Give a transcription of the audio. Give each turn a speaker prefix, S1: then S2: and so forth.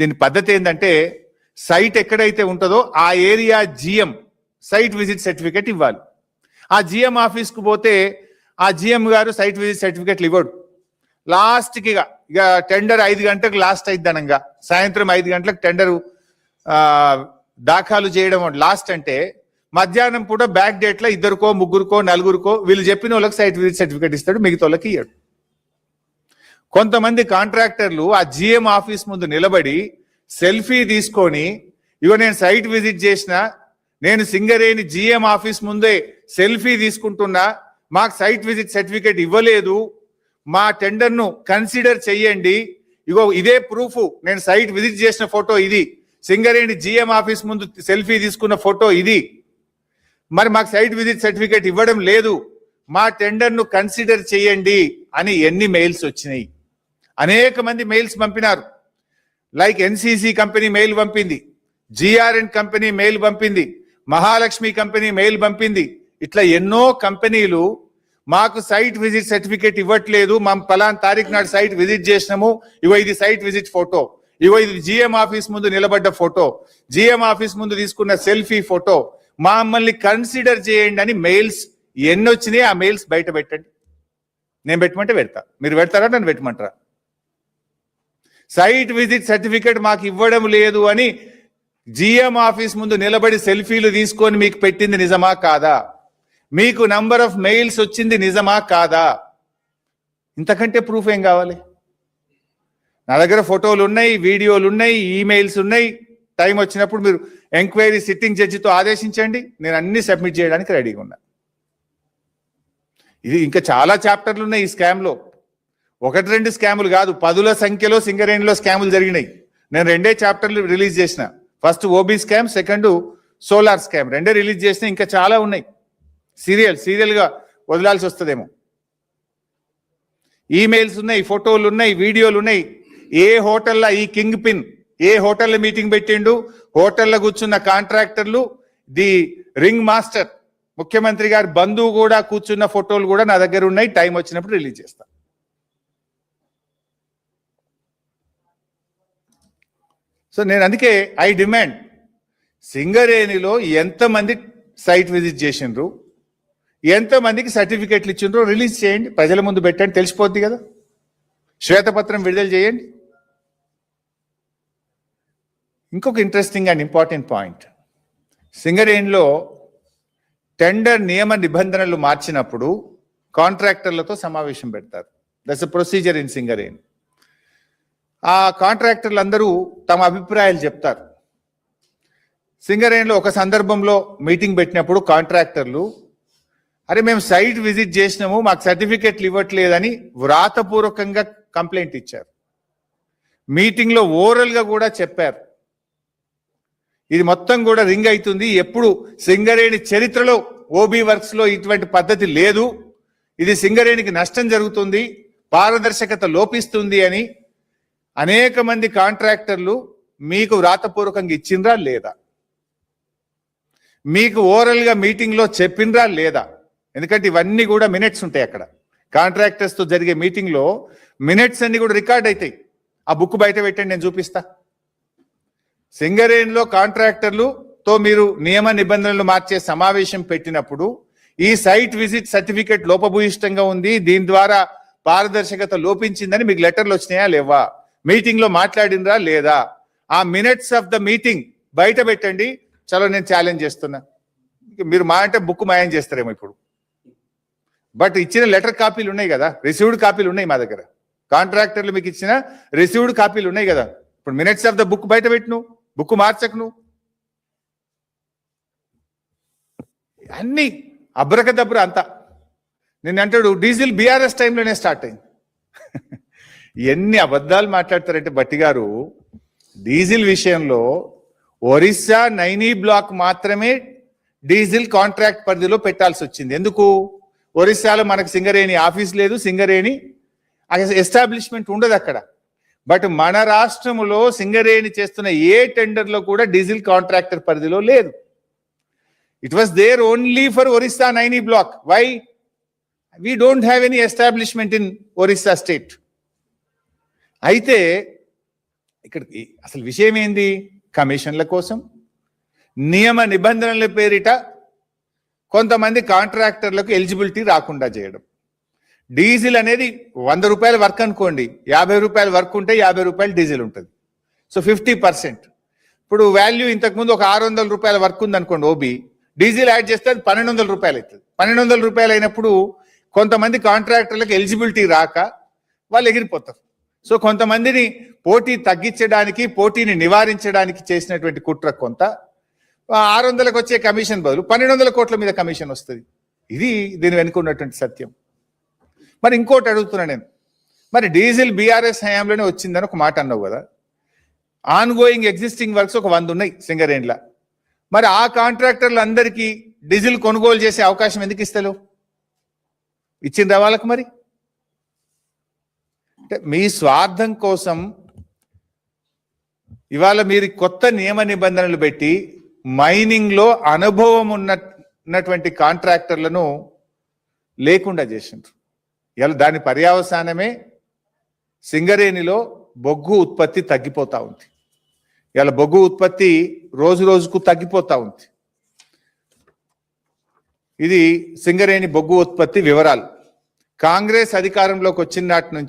S1: దీని పద్ధతి ఏంటంటే సైట్ ఎక్కడైతే ఉంటుందో ఆ area GM site visit certificate ఇవ్వాలి. ఆ జిఎం ఆఫీస్కు పోతే ఆ జిఎం గారు సైట్ విజిట్ సర్టిఫికేట్లు ఇవ్వడు. లాస్ట్కి ఇక టెండర్ 5 గంటలకు లాస్ట్ అయిద్దనంగా, సాయంత్రం 5 గంటలకు టెండరు దాఖలు చేయడం లాస్ట్ అంటే మధ్యాహ్నం పూట బ్యాక్ డేట్లో 2కో 3కో 4కో వీళ్ళు చెప్పిన వాళ్ళకి సైట్ విజిట్ సర్టిఫికేట్ ఇస్తాడు, మిగతా వాళ్ళకి ఇయ్యడు. కొంతమంది కాంట్రాక్టర్లు ఆ జిఎం ఆఫీస్ ముందు నిలబడి సెల్ఫీ తీసుకొని ఇగో నేను సైట్ విజిట్ చేసిన, నేను సింగరేణి జిఎం ఆఫీస్ ముందే సెల్ఫీ తీసుకుంటున్నా, మాకు సైట్ విజిట్ సర్టిఫికేట్ ఇవ్వలేదు, మా టెండర్ను కన్సిడర్ చెయ్యండి, ఇగో ఇదే ప్రూఫ్, నేను సైట్ విజిట్ చేసిన ఫోటో ఇది, సింగరేణి జిఎం ఆఫీస్ ముందు సెల్ఫీ తీసుకున్న ఫోటో ఇది, మరి మాకు సైట్ విజిట్ సర్టిఫికేట్ ఇవ్వడం లేదు, మా టెండర్ను కన్సిడర్ చేయండి అని ఎన్ని మెయిల్స్ వచ్చినాయి. అనేక మంది మెయిల్స్ పంపినారు. లైక్ ఎన్సిసి కంపెనీ మెయిల్ పంపింది, జిఆర్ఎన్ కంపెనీ మెయిల్ పంపింది, మహాలక్ష్మి కంపెనీ మెయిల్ పంపింది. ఇట్లా ఎన్నో కంపెనీలు మాకు సైట్ విజిట్ సర్టిఫికేట్ ఇవ్వట్లేదు, మేము పలానా తారీఖు నాడు సైట్ విజిట్ చేసినాము, ఇగో ఇది సైట్ విజిట్ ఫోటో, ఇగో ఇది జిఎం ఆఫీస్ ముందు నిలబడ్డ ఫోటో, జిఎం ఆఫీస్ ముందు తీసుకున్న సెల్ఫీ ఫోటో, మమ్మల్ని కన్సిడర్ చేయండి అని మెయిల్స్ ఎన్ని వచ్చినాయి. ఆ మెయిల్స్ బయట పెట్టండి. నేను పెట్టమంటే పెడతా, మీరు పెడతారా నన్ను పెట్టమంటారా? సైట్ విజిట్ సర్టిఫికేట్ మాకు ఇవ్వడం లేదు అని జిఎం ఆఫీస్ ముందు నిలబడి సెల్ఫీలు తీసుకొని మీకు పెట్టింది నిజమా కాదా? మీకు నంబర్ ఆఫ్ మెయిల్స్ వచ్చింది నిజమా కాదా? ఇంతకంటే ప్రూఫ్ ఏం కావాలి? నా దగ్గర ఫోటోలు ఉన్నాయి, వీడియోలు ఉన్నాయి, ఈమెయిల్స్ ఉన్నాయి. టైం వచ్చినప్పుడు మీరు ఎంక్వైరీ సిట్టింగ్ జడ్జితో ఆదేశించండి, నేను అన్ని సబ్మిట్ చేయడానికి రెడీగా ఉన్నా. ఇది ఇంకా చాలా చాప్టర్లు ఉన్నాయి ఈ స్కామ్లో. 1-2 స్కాములు కాదు, 10ల సంఖ్యలో సింగరేణిలో స్కాములు జరిగినాయి. నేను 2 చాప్టర్లు రిలీజ్ చేసిన. First OB scam, second solar scam, 2 release చేసిన. ఇంకా చాలా ఉన్నాయి. సీరియల్గా వదలాల్సి వస్తుందేమో. ఈమెయిల్స్ ఉన్నాయి, ఫోటోలు ఉన్నాయి, వీడియోలు ఉన్నాయి. ఏ హోటల్లో ఈ కింగ్ పిన్ ఏ హోటల్లో మీటింగ్ పెట్టిండు, హోటల్లో కూర్చున్న కాంట్రాక్టర్లు, ది రింగ్ మాస్టర్, ముఖ్యమంత్రి గారి బంధువు కూడా కూర్చున్న ఫోటోలు కూడా నా దగ్గర ఉన్నాయి. టైం వచ్చినప్పుడు రిలీజ్ చేస్తా. సో నేను అందుకే ఐ డిమాండ్, సింగరేణిలో ఎంతమంది సైట్ విజిట్ చేసిండ్రు, ఎంతమందికి సర్టిఫికెట్లు ఇచ్చిండ్రో రిలీజ్ చేయండి, ప్రజల ముందు పెట్టండి, తెలిసిపోద్ది కదా. శ్వేతపత్రం విడుదల చేయండి. ఇంకొక ఇంట్రెస్టింగ్ అండ్ ఇంపార్టెంట్ పాయింట్, సింగరేణిలో టెండర్ నియమ నిబంధనలు మార్చినప్పుడు కాంట్రాక్టర్లతో సమావేశం పెడతారు. That's a procedure in Singareni. ఆ కాంట్రాక్టర్లు అందరూ తమ అభిప్రాయాలు చెప్తారు. సింగరేణిలో ఒక సందర్భంలో మీటింగ్ పెట్టినప్పుడు కాంట్రాక్టర్లు, అరే మేము సైట్ విజిట్ చేసినాము, మాకు సర్టిఫికెట్లు ఇవ్వట్లేదని వ్రాతపూర్వకంగా కంప్లైంట్ ఇచ్చారు. మీటింగ్లో ఓరల్గా కూడా చెప్పారు. ఇది మొత్తం కూడా రింగ్ అవుతుంది. ఎప్పుడు సింగరేణి చరిత్రలో ఓబీ వర్క్స్లో ఇటువంటి పద్ధతి లేదు, ఇది సింగరేణికి నష్టం జరుగుతుంది, పారదర్శకత లోపిస్తుంది అని అనేక మంది కాంట్రాక్టర్లు మీకు వ్రాతపూర్వకంగా ఇచ్చిండ్రా లేదా? మీకు ఓరల్గా మీటింగ్లో చెప్పిండ్రా లేదా? ఎందుకంటే ఇవన్నీ కూడా మినిట్స్ ఉంటాయి. అక్కడ కాంట్రాక్టర్స్తో జరిగే మీటింగ్లో మినిట్స్ అన్ని కూడా రికార్డ్ అవుతాయి. ఆ బుక్ బయట పెట్టండి, నేను చూపిస్తా. సింగరేణిలో కాంట్రాక్టర్లుతో మీరు నియమ నిబంధనలు మార్చే సమావేశం పెట్టినప్పుడు ఈ సైట్ విజిట్ సర్టిఫికేట్ లోపభూయిష్టంగా ఉంది, దీని ద్వారా పారదర్శకత లోపించిందని మీకు లెటర్లు వచ్చినాయా లేవా? మీటింగ్లో మాట్లాడినరా లేదా? ఆ మినిట్స్ ఆఫ్ ద మీటింగ్ బయట పెట్టండి. చలో నేను ఛాలెంజ్ చేస్తున్నా. మీరు మా అంటే బుక్ మాయం చేస్తారేమో ఇప్పుడు, బట్ ఇచ్చిన లెటర్ కాపీలు ఉన్నాయి కదా, రిసీవ్డ్ కాపీలు ఉన్నాయి మా దగ్గర. కాంట్రాక్టర్లు మీకు ఇచ్చిన రిసీవ్డ్ కాపీలు ఉన్నాయి కదా. ఇప్పుడు మినిట్స్ ఆఫ్ ద బుక్ బయట పెట్టు, బుక్ మార్చకు. అన్ని అబ్రకదబ్ర అంతా. నేను అంటాడు డీజిల్ బీఆర్ఎస్ టైంలోనే స్టార్ట్ అయింది. ఎన్ని అబద్ధాలు మాట్లాడతారంటే బట్టి గారు, డీజిల్ విషయంలో ఒరిస్సా నైనీ బ్లాక్ మాత్రమే డీజిల్ కాంట్రాక్ట్ పరిధిలో పెట్టాల్సి వచ్చింది. ఎందుకు? ఒరిస్సాలో మనకు సింగరేణి ఆఫీస్ లేదు, సింగరేణి ఎస్టాబ్లిష్మెంట్ ఉండదు అక్కడ. బట్ మన రాష్ట్రంలో సింగరేణి చేస్తున్న ఏ టెండర్లో కూడా డీజిల్ కాంట్రాక్టర్ పరిధిలో లేదు. It was there only for Orissa Naini block. Why? We don't have any establishment in Orissa state. అయితే ఇక్కడ అసలు విషయం ఏంది? కమిషన్ల కోసం, నియమ నిబంధనల పేరిట కొంతమంది కాంట్రాక్టర్లకు ఎలిజిబిలిటీ రాకుండా చేయడం. డీజిల్ అనేది 100 రూపాయల వర్క్ అనుకోండి, 50 రూపాయల వర్క్ ఉంటే 50 రూపాయలు డీజిల్ ఉంటుంది. సో 50%. ఇప్పుడు వాల్యూ ఇంతకుముందు ఒక 600 రూపాయల వర్క్ ఉంది అనుకోండి ఓబీ, డీజిల్ యాడ్ చేస్తే అది 1200 రూపాయలు అవుతుంది. 1200 రూపాయలు అయినప్పుడు కొంతమంది కాంట్రాక్టర్లకు ఎలిజిబిలిటీ రాక వాళ్ళు ఎగిరిపోతారు. సో కొంతమందిని పోటీ తగ్గించడానికి, పోటీని నివారించడానికి చేసినటువంటి కుట్ర కొంత. 600లకు వచ్చే కమిషన్ బదులు 1200 కోట్ల మీద కమిషన్ వస్తుంది. ఇది దీని వెనుక ఉన్నటువంటి సత్యం. మరి ఇంకోటి అడుగుతున్నా నేను, మరి డీజిల్ బీఆర్ఎస్ హయాంలోనే వచ్చిందని ఒక మాట అన్నావు కదా, ఆన్ గోయింగ్ ఎగ్జిస్టింగ్ వర్క్స్ ఒక 100 ఉన్నాయి సింగరేణిలా. మరి ఆ కాంట్రాక్టర్లు అందరికీ డీజిల్ కొనుగోలు చేసే అవకాశం ఎందుకు ఇస్తలేవు? ఇచ్చిండ్రా వాళ్ళకు? మరి అంటే మీ స్వార్థం కోసం ఇవాళ మీరు కొత్త నియమ నిబంధనలు పెట్టి మైనింగ్ లో అనుభవం ఉన్నటువంటి కాంట్రాక్టర్లను లేకుండా చేసిండ్రు. ఇలా దాని పర్యవసానమే సింగరేణిలో బొగ్గు ఉత్పత్తి తగ్గిపోతా ఉంది. ఇలా బొగ్గు ఉత్పత్తి రోజు రోజుకు తగ్గిపోతా ఉంది. ఇది సింగరేణి బొగ్గు ఉత్పత్తి వివరాలు. కాంగ్రెస్ అధికారంలోకి వచ్చిన నాటి నుంచి